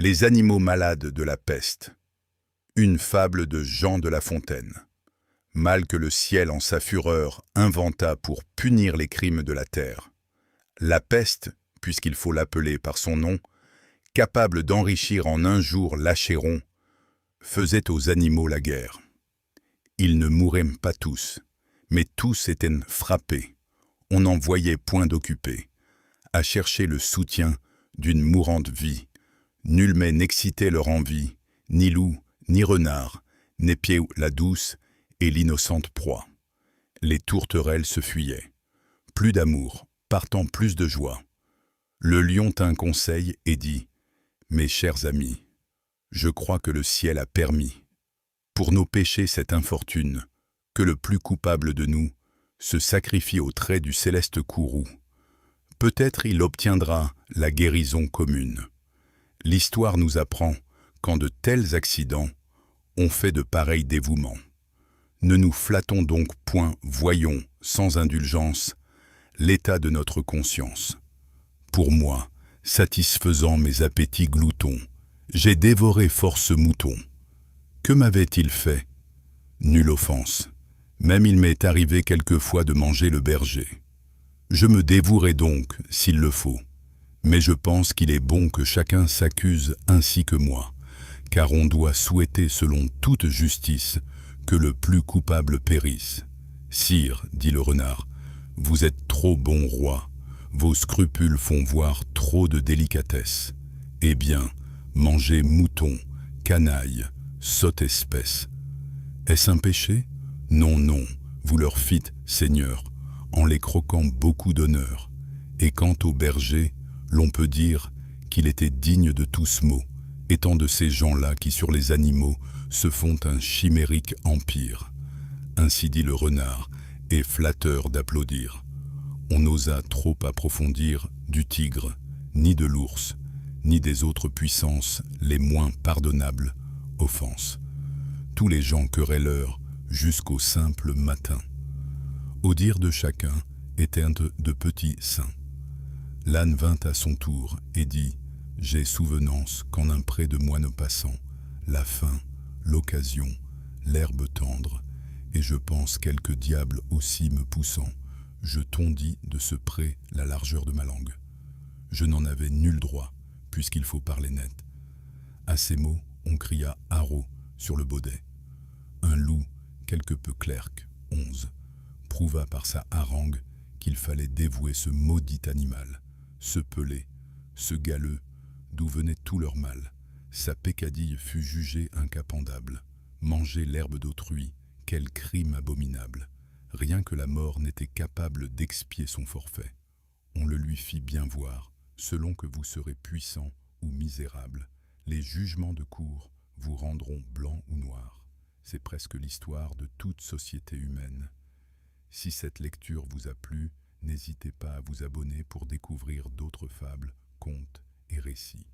Les animaux malades de la peste. Une fable de Jean de La Fontaine. Mal que le ciel en sa fureur inventa pour punir les crimes de la terre. La peste, puisqu'il faut l'appeler par son nom, capable d'enrichir en un jour l'Achéron, faisait aux animaux la guerre. Ils ne mouraient pas tous, mais tous étaient frappés. On n'en voyait point d'occupés, à chercher le soutien d'une mourante vie. Nul mais n'excitait leur envie, ni loup, ni renard, n'épiait la douce et l'innocente proie. Les tourterelles se fuyaient. Plus d'amour, partant plus de joie. Le lion tint conseil et dit « Mes chers amis, je crois que le ciel a permis, pour nos péchés cette infortune, que le plus coupable de nous se sacrifie aux traits du céleste courroux. Peut-être il obtiendra la guérison commune. L'histoire nous apprend qu'en de tels accidents, on fait de pareils dévouements. Ne nous flattons donc point, voyons, sans indulgence, l'état de notre conscience. Pour moi, satisfaisant mes appétits gloutons, j'ai dévoré force moutons. Que m'avait-il fait? Nulle offense. Même il m'est arrivé quelquefois de manger le berger. Je me dévouerai donc, s'il le faut. Mais je pense qu'il est bon que chacun s'accuse ainsi que moi, car on doit souhaiter selon toute justice que le plus coupable périsse. Sire, dit le renard, vous êtes trop bon roi, vos scrupules font voir trop de délicatesse. Eh bien, mangez mouton, canaille, sotte espèce. Est-ce un péché? Non, non, vous leur fîtes, Seigneur, en les croquant beaucoup d'honneur. Et quant au berger, l'on peut dire qu'il était digne de tout ce mot, étant de ces gens-là qui sur les animaux se font un chimérique empire. Ainsi dit le renard, et flatteur d'applaudir. On n'osa trop approfondir du tigre, ni de l'ours, ni des autres puissances les moins pardonnables offenses. Tous les gens querelleurs jusqu'au simple matin. Au dire de chacun éteintes de petits seins. L'âne vint à son tour et dit « J'ai souvenance qu'en un pré de moines passants, la faim, l'occasion, l'herbe tendre, et je pense quelque diable aussi me poussant, je tondis de ce pré la largeur de ma langue. Je n'en avais nul droit, puisqu'il faut parler net. À ces mots, on cria « haro » sur le baudet. Un loup, quelque peu clerc, 11, prouva par sa harangue qu'il fallait dévouer ce maudit animal, ce pelé, ce galeux, d'où venait tout leur mal. Sa peccadille fut jugée incapendable. Manger l'herbe d'autrui, quel crime abominable! Rien que la mort n'était capable d'expier son forfait. On le lui fit bien voir, selon que vous serez puissant ou misérable. Les jugements de cour vous rendront blanc ou noir. C'est presque l'histoire de toute société humaine. Si cette lecture vous a plu, n'hésitez pas à vous abonner pour découvrir d'autres fables, contes et récits.